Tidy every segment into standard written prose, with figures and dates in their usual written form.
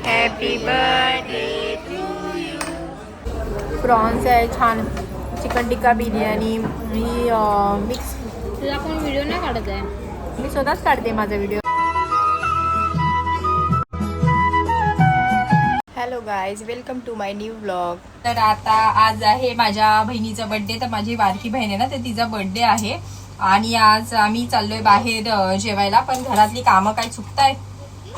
Happy birthday to you. Prawns आहे छान, chicken tikka biryani, ही मिक्स। तुला कोण व्हिडिओ नाही काढत आहे? मी स्वतःच काढते माझा video. Hello guys, welcome to my new vlog. तर आता आज आहे माझ्या बहिणीचा बर्थडे। तर माझी बारकी बहीण आहे ना, तर तिचा बर्थडे आहे आणि आज आम्ही चाललोय बाहेर जेवायला। पण घरातली कामं काय चुकतायत,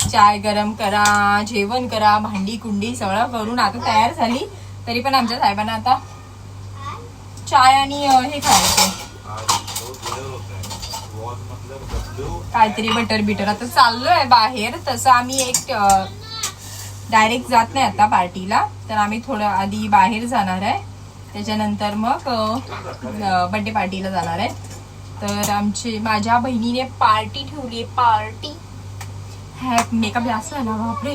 चाय गरम करा, जेवण करा, भांडी कुंडी सगळं करून आता तयार झाली। तरी पण आमच्या साहेबांना आता चाय आणि हे खायचं काहीतरी बटर बिटर। आता चाललोय बाहेर, तसं आम्ही एक डायरेक्ट जात नाही आता पार्टीला, तर आम्ही थोडं आधी बाहेर जाणार आहे, त्याच्यानंतर मग बर्थडे पार्टीला जाणार आहे। तर माझ्या बहिणीने पार्टी ठेवली, पार्टी मेकअप जास्त आहे ना, बापरे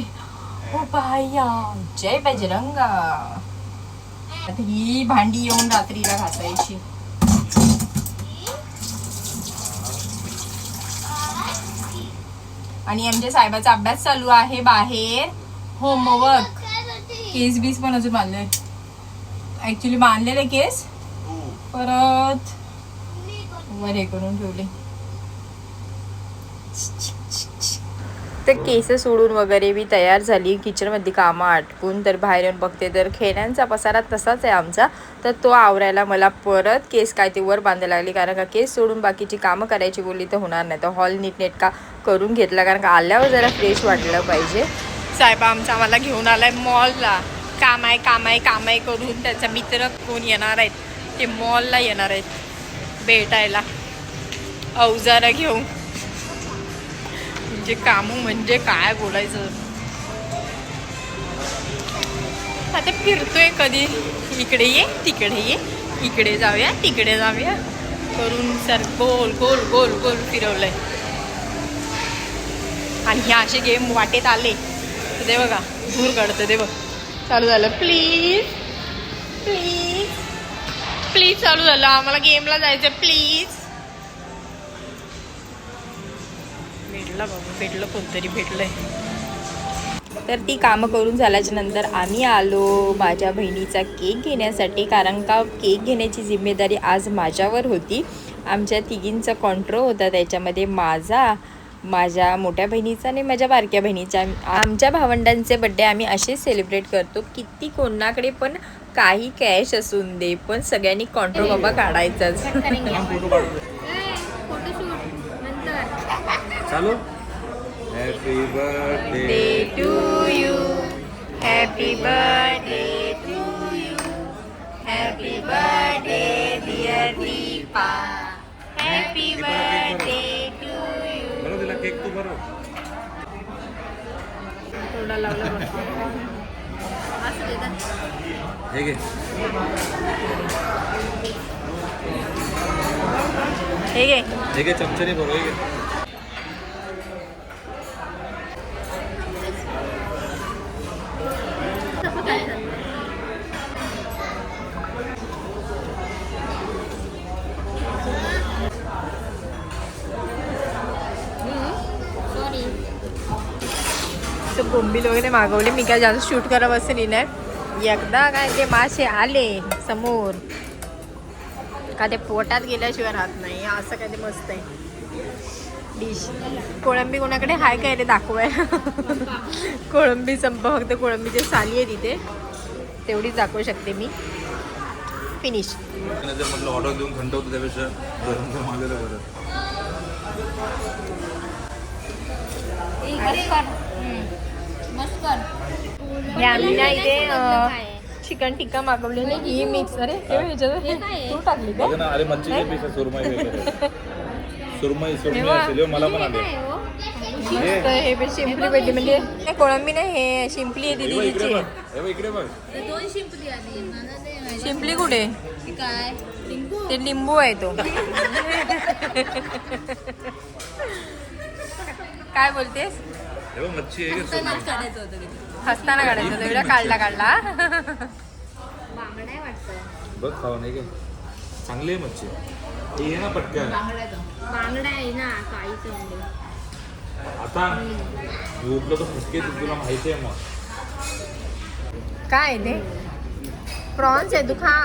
ओ बाया, जय बजरंगा। ही भांडी येऊन रात्रीला घासायची। आणि आमच्या साहेबाचा अभ्यास चालू आहे बाहेर, होमवर्क। केस बीस पण अजून बांधले, ऍक्च्युली बांधलेले केस परत वर हे करून ठेवले। तर केस सोडून वगैरे मी तयार झाली, किचन मध्ये कामं आटपून। तर बाहेर येऊन बघते तर खेळण्यांचा पसारा तसाच आहे आमचा, तर तो आवरायला मला परत केस काय ते वर बांधायला लागली, कारण का केस सोडून बाकीची कामं करायची बोलली तर होणार नाही। तर हॉल नीटनेटका करून घेतला, कारण का आल्यावर जरा फ्रेश वाटलं पाहिजे। साहेब आमचा आम्हाला घेऊन आलाय मॉलला, काम आहे करून। त्याचा मित्र कोण येणार आहेत, ते मॉलला येणार आहेत भेटायला अवजारा घेऊन। म्हणजे काम म्हणजे काय बोलायचं, आता फिरतोय कधी इकडे ये तिकडे ये, इकडे जाऊया तिकडे जाऊया करून सर गोल गोल गोल गोल फिरवलंय। आणि हे असे गेम वाटेत आले तर ते बघा दूर काढतं, ते बघ चालू झालं। प्लीज प्लीज प्लीज चालू झालं, आम्हाला गेमला जायचं प्लीज। भेटलं बाबा, भेटलं कोणतरी भेटलंय। तर ती कामं करून झाल्याच्या नंतर आम्ही आलो माझ्या बहिणीचा केक घेण्यासाठी, कारण का केक घेण्याची जिम्मेदारी आज माझ्यावर होती। आमच्या तिघींचा कॉन्ट्रो होता, त्याच्यामध्ये माझ्या मोठ्या बहिणीचा आणि माझ्या बारक्या बहिणीचा। आमच्या भावंडांचे बड्डे आम्ही असेच सेलिब्रेट करतो, किती कोणाकडे पण काही कॅश असून दे, पण सगळ्यांनी कॉन्ट्रो बाबा काढायचाच। चालू। Happy birthday to you, happy birthday to you, happy birthday dear Deepa, happy birthday to you. बरं दिला केक तू, बरं थोडा लावला हे घे, हे घे चमच्याने बरोबर हे घे। बोंबील वगैरे मागवले, मी काय जास्त शूट करा बसली नाही। एकदा काय ते मासे आले समोर का ते पोटात गेल्याशिवाय राहत नाही, असं काय ते मस्त आहे डिश। कोळंबी कोणाकडे हाय काय रे दाखवाय? कोळंबी संप, फक्त कोळंबीची साली आहे तिथे, तेवढीच दाखवू शकते मी। फिनिश। म्हटलं ऑर्डर देऊन थंड होतं, त्यापेक्षा गरम गरम आलेलं बरं। आम्ही ना इथे चिकन टिक्का मागवलेली, ही मिक्स। अरे तू टाकली का? अरे मच्छीचे पीस आहे, सुरमई वगैरे, सुरमई असेल मला पण आले। हे शिंपली भेटली, म्हणजे कोळंबी नाही, हे शिंपली आहे दीदीची। इकडे बघ, दोन शिंपली आली। शिंपली कुठे? काय ते लिंबू आहे तो। काय बोलतेस? मच्छी आहे, काढायचं होतं हसताना काढायचं होतं, एवढा काढला। बांगडा वाटतं, बघ खावा नाही का, चांगली आहे मच्छी, ये ना पटकन। बांगडा आहे ना काळीचं, आता झोपलं तर फुसके तुला माहिती आहे मग। काय ते प्रॉन्स आहे तू खा.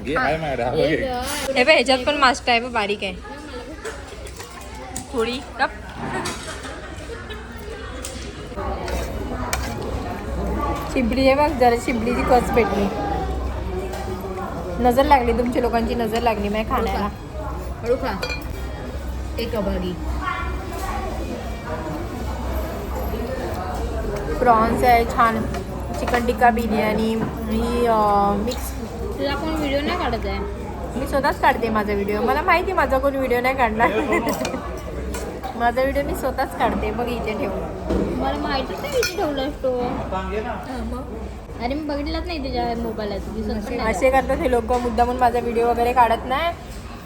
घे आहे माझ्याकडे, हा बघ हे. हे बघ ह्याच्यात पण मास्ट आहे बघ, बारीक आहे थोडी कप. शिंपली आहे बघ, जरा शिंपलीची कच भेटली. नजर लागली, तुमच्या लोकांची नजर लागली माझ्या खाण्याला. हळू खा. एक अभागी. प्रॉन्स आहे छान, चिकन टिक्का बिर्याणी ही मिक्स. तुला कोण व्हिडिओ नाही काढत आहे? मी स्वतःच काढते माझा व्हिडिओ. मला माहिती आहे माझा कोण व्हिडिओ नाही काढणार. माझा व्हिडिओ मी स्वतःच काढते बघ इथे ठेवून. मला माहितीच नाही इथे ठेवलास तो. अरे मी बघितलंच नाही तुझ्या मोबाईलात. दिसत पण नाही. असे करतात हे लोक, मुद्दामून माझा व्हिडिओ वगैरे काढत नाही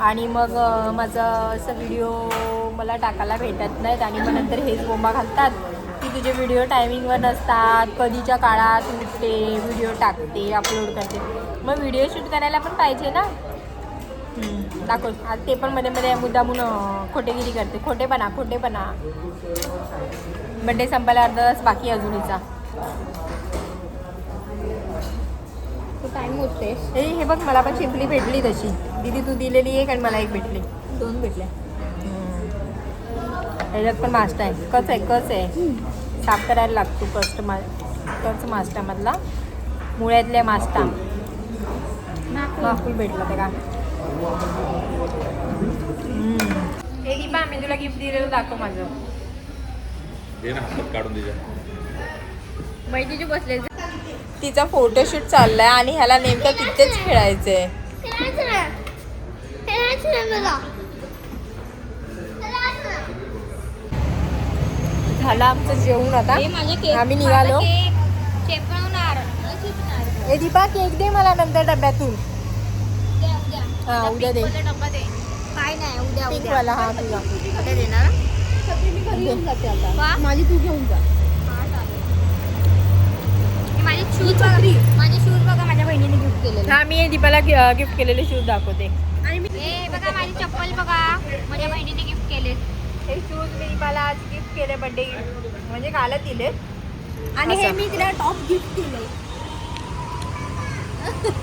आणि मग माझा असं व्हिडिओ मला टाकायला भेटत नाहीत आणि मग नंतर हेच बोंबा घालतात की तुझे व्हिडिओ टायमिंगवर नसतात, कधीच्या काळात उठते व्हिडिओ टाकते अपलोड करते. मग व्हिडिओ शूट करायला पण पाहिजे ना. दाखव आज ते पण मध्ये मध्ये मुद्दामून खोटेगिरी करते. खोटेपणा. बड्डे संपायला अर्धा तास बाकी अजूनचा. तू टाइम मोजतेस. हे बघ मला पण शिंपली भेटली तशी. दीदी तू दिलेली एक आणि मला एक भेटली. 2 भेटल्या. ह्याच्यात पण मास्टा आहे, कच आहे. साफ करायला लागतो कच मास्टामधला, मुळ्यातल्या मास्टा. फुल भेटलं ते का. हे दीपा मी तुला गिफ्ट दिलेलं दाखव माझं. घे ना हातात काढून तिच्या. मैत्रीचे बसले. तिचा फोटोशूट चाललाय आणि ह्याला नेमकं तिथेच खेळायचंय. झालं आमचं जेवण आता. आम्ही निघालो. हे दीपा केक दे मला नंतर डब्यातून. हा उद्या दे. काय नाही उद्या पिंकवाला हा तुझा. उद्या देणार. माझी तू घेऊन जा. माझे शूज बघा माझ्या बहिणीने गिफ्ट केलेले. हा मी दीपाला गिफ्ट केलेले शूज दाखवते. आणि मी बघा माझी चप्पल बघा माझ्या बहिणीने गिफ्ट केले. हे शूज मी दीपाला आज गिफ्ट केले बर्थडे गिफ्ट, म्हणजे कालच दिले. आणि हे मी तिला टॉप गिफ्ट केले.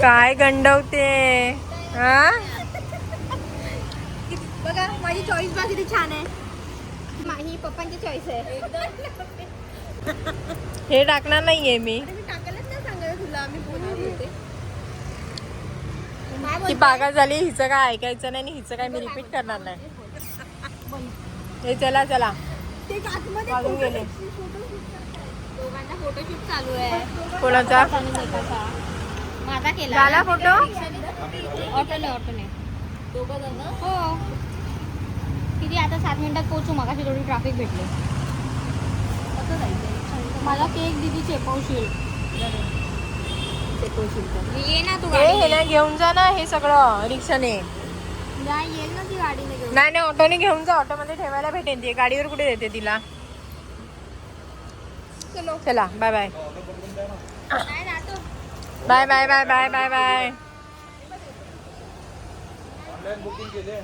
काय गंडवते हा. बघा माझी चॉईस बघा किती छान आहे. माझी पप्पांची चॉईस आहे. हे टाकणार नाहीये मी. मी टाकायलाच नाही सांगायला तुला. मी बोलत होते. ती पागल झाली, हिचं काय ऐकायचं नाही आणि हिचं काय मी रिपीट करणार नाही. हे चला ते आतमध्ये वाजून गेले. दोघांचा फोटोशूट चालू आहे. कोणाचा आणि एकाचा. माझा केला झाला फोटो. ऑटोने दोघं जण. हो किती आता 7 मिनिटात पोहोचू. मगाशी थोडी ट्रॅफिक भेटली. कसं जायचं? मला केक दिदी चेपवशील. ये ना तू हे ना घेऊन जा ना हे सगळं रिक्षाने. येईल ना ती गाडीने घेऊन. नाही ऑटोने घेऊन जा. ऑटोमध्ये ठेवायला भेटेल. ती गाडीवर कुठे देते तिला. चला बाय बाय. नाही जातो. Bye bye bye bye bye bye. Online booking केले.